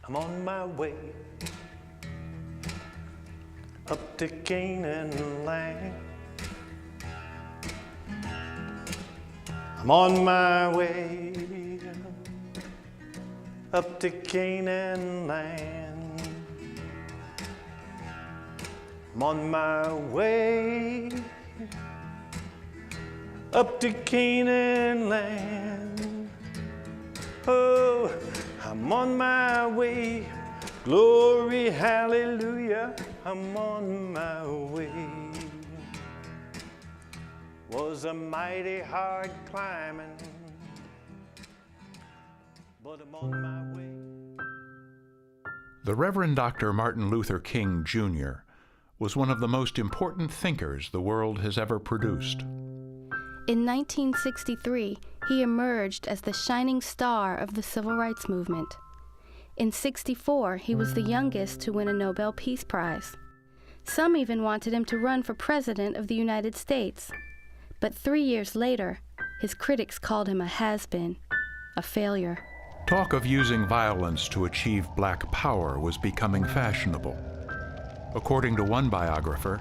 I'm on my way up to Canaan land. I'm on my way up to Canaan land. I'm on my way up to Canaan land. Oh, I'm on my way. Glory, hallelujah, I'm on my way. Was a mighty hard climbing, but I'm on my way. The Reverend Dr. Martin Luther King, Jr. was one of the most important thinkers the world has ever produced. In 1963, he emerged as the shining star of the civil rights movement. In '64, he was the youngest to win a Nobel Peace Prize. Some even wanted him to run for President of the United States. But 3 years later, his critics called him a has-been, a failure. Talk of using violence to achieve black power was becoming fashionable. According to one biographer,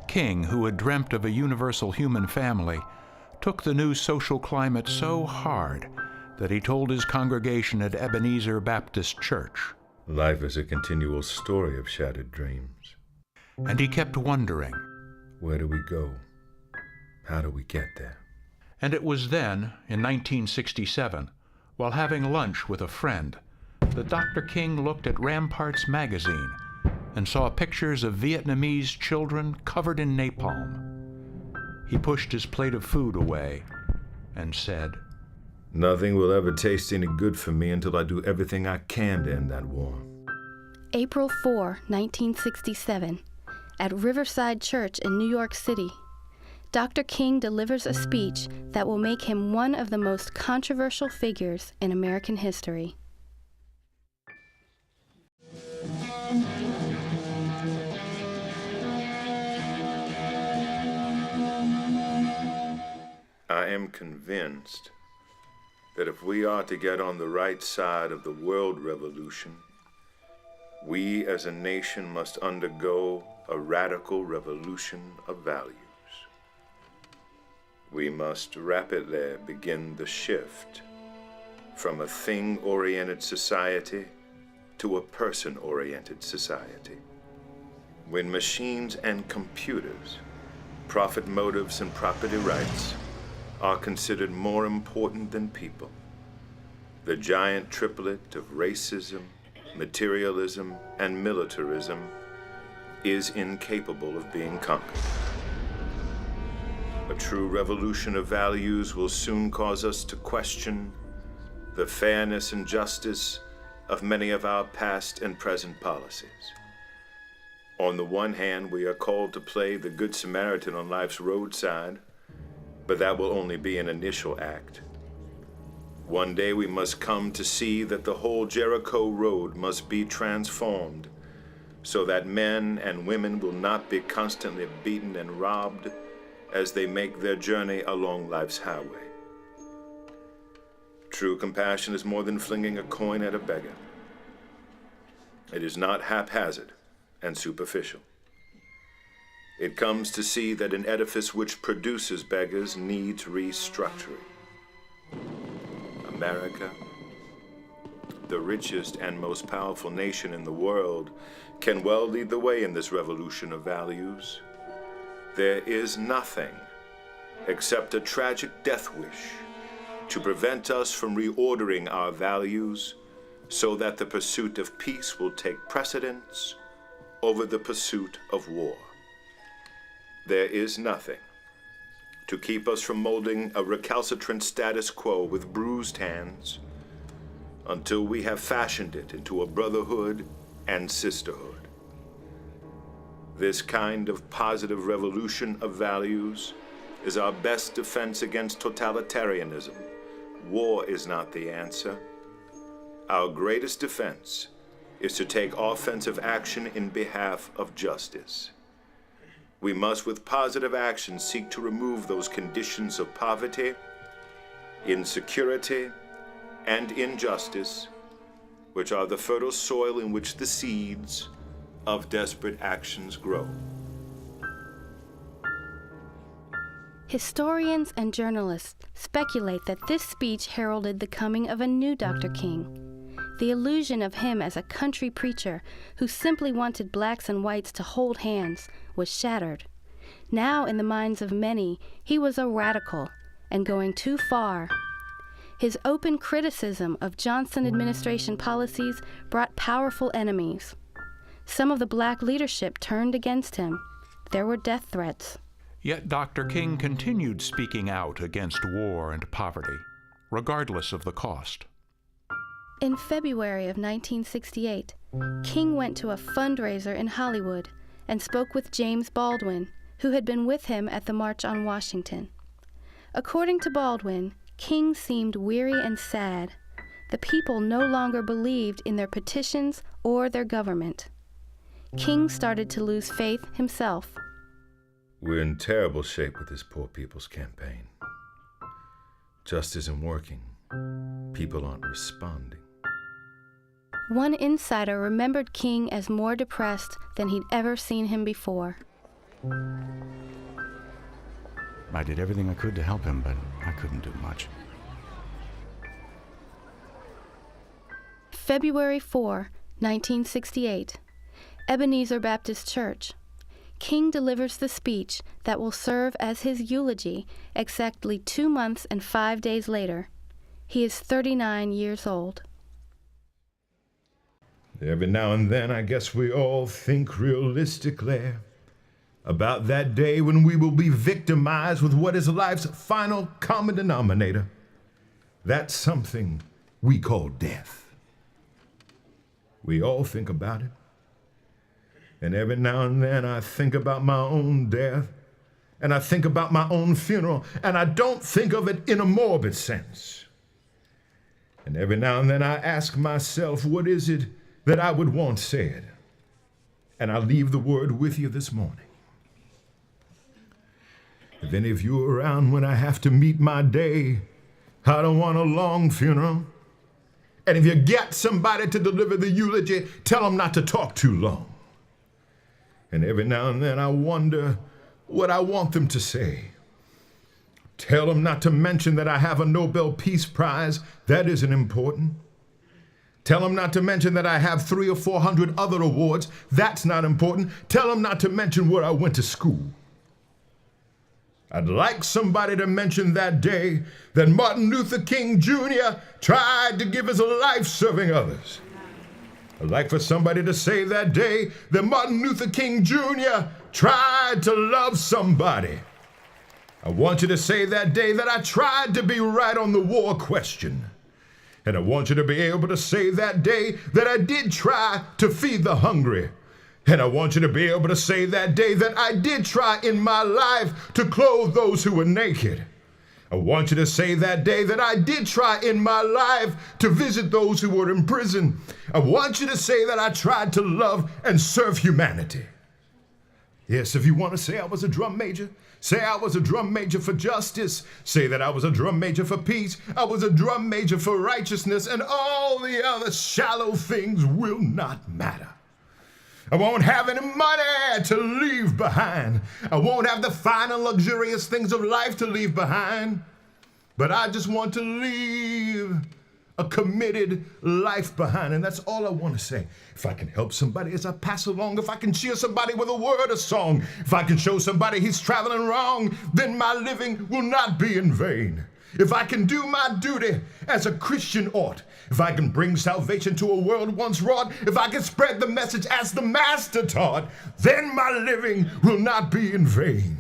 King, who had dreamt of a universal human family, took the new social climate so hard that he told his congregation at Ebenezer Baptist Church, "Life is a continual story of shattered dreams." And he kept wondering, where do we go? How do we get there? And it was then, in 1967, while having lunch with a friend, that Dr. King looked at Ramparts magazine and saw pictures of Vietnamese children covered in napalm. He pushed his plate of food away and said, "Nothing will ever taste any good for me until I do everything I can to end that war." April 4, 1967, at Riverside Church in New York City, Dr. King delivers a speech that will make him one of the most controversial figures in American history. I am convinced that if we are to get on the right side of the world revolution, we as a nation must undergo a radical revolution of values. We must rapidly begin the shift from a thing-oriented society to a person-oriented society. When machines and computers, profit motives and property rights are considered more important than people, the giant triplet of racism, materialism, and militarism is incapable of being conquered. A true revolution of values will soon cause us to question the fairness and justice of many of our past and present policies. On the one hand, we are called to play the Good Samaritan on life's roadside, but that will only be an initial act. One day we must come to see that the whole Jericho Road must be transformed so that men and women will not be constantly beaten and robbed as they make their journey along life's highway. True compassion is more than flinging a coin at a beggar. It is not haphazard and superficial. It comes to see that an edifice which produces beggars needs restructuring. America, the richest and most powerful nation in the world, can well lead the way in this revolution of values. There is nothing except a tragic death wish to prevent us from reordering our values so that the pursuit of peace will take precedence over the pursuit of war. There is nothing to keep us from molding a recalcitrant status quo with bruised hands until we have fashioned it into a brotherhood and sisterhood. This kind of positive revolution of values is our best defense against totalitarianism. War is not the answer. Our greatest defense is to take offensive action in behalf of justice. We must, with positive action, seek to remove those conditions of poverty, insecurity, and injustice which are the fertile soil in which the seeds of desperate actions grow. Historians and journalists speculate that this speech heralded the coming of a new Dr. King. The illusion of him as a country preacher who simply wanted blacks and whites to hold hands was shattered. Now, in the minds of many, he was a radical and going too far. His open criticism of Johnson administration policies brought powerful enemies. Some of the black leadership turned against him. There were death threats. Yet Dr. King continued speaking out against war and poverty, regardless of the cost. In February of 1968, King went to a fundraiser in Hollywood and spoke with James Baldwin, who had been with him at the March on Washington. According to Baldwin, King seemed weary and sad. The people no longer believed in their petitions or their government. King started to lose faith himself. We're in terrible shape with this Poor People's Campaign. Just isn't working. People aren't responding. One insider remembered King as more depressed than he'd ever seen him before. I did everything I could to help him, but I couldn't do much. February 4, 1968, Ebenezer Baptist Church. King delivers the speech that will serve as his eulogy exactly 2 months and 5 days later. He is 39 years old. Every now and then, I guess we all think realistically about that day when we will be victimized with what is life's final common denominator. That's something we call death. We all think about it. And every now and then I think about my own death, and I think about my own funeral, and I don't think of it in a morbid sense. And every now and then I ask myself, what is it that I would want said? And I leave the word with you this morning. If any of you are around when I have to meet my day, I don't want a long funeral. And if you get somebody to deliver the eulogy, tell them not to talk too long. And every now and then I wonder what I want them to say. Tell them not to mention that I have a Nobel Peace Prize. That isn't important. Tell them not to mention that I have 300 or 400 other awards. That's not important. Tell them not to mention where I went to school. I'd like somebody to mention that day that Martin Luther King Jr. tried to give his life serving others. I'd like for somebody to say that day that Martin Luther King Jr. tried to love somebody. I want you to say that day that I tried to be right on the war question. And I want you to be able to say that day that I did try to feed the hungry. And I want you to be able to say that day that I did try in my life to clothe those who were naked. I want you to say that day that I did try in my life to visit those who were in prison. I want you to say that I tried to love and serve humanity. Yes, if you want to say I was a drum major, say I was a drum major for justice. Say that I was a drum major for peace. I was a drum major for righteousness, and all the other shallow things will not matter. I won't have any money to leave behind. I won't have the fine and luxurious things of life to leave behind. But I just want to leave a committed life behind. And that's all I want to say. If I can help somebody as I pass along, if I can cheer somebody with a word or song, if I can show somebody he's traveling wrong, then my living will not be in vain. If I can do my duty as a Christian ought, if I can bring salvation to a world once wrought, if I can spread the message as the Master taught, then my living will not be in vain.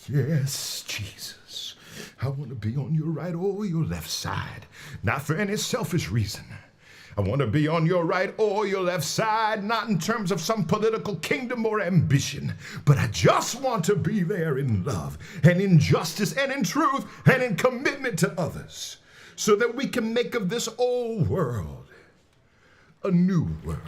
Yes, Jesus, I want to be on your right or your left side, not for any selfish reason. I want to be on your right or your left side, not in terms of some political kingdom or ambition, but I just want to be there in love and in justice and in truth and in commitment to others, so that we can make of this old world a new world.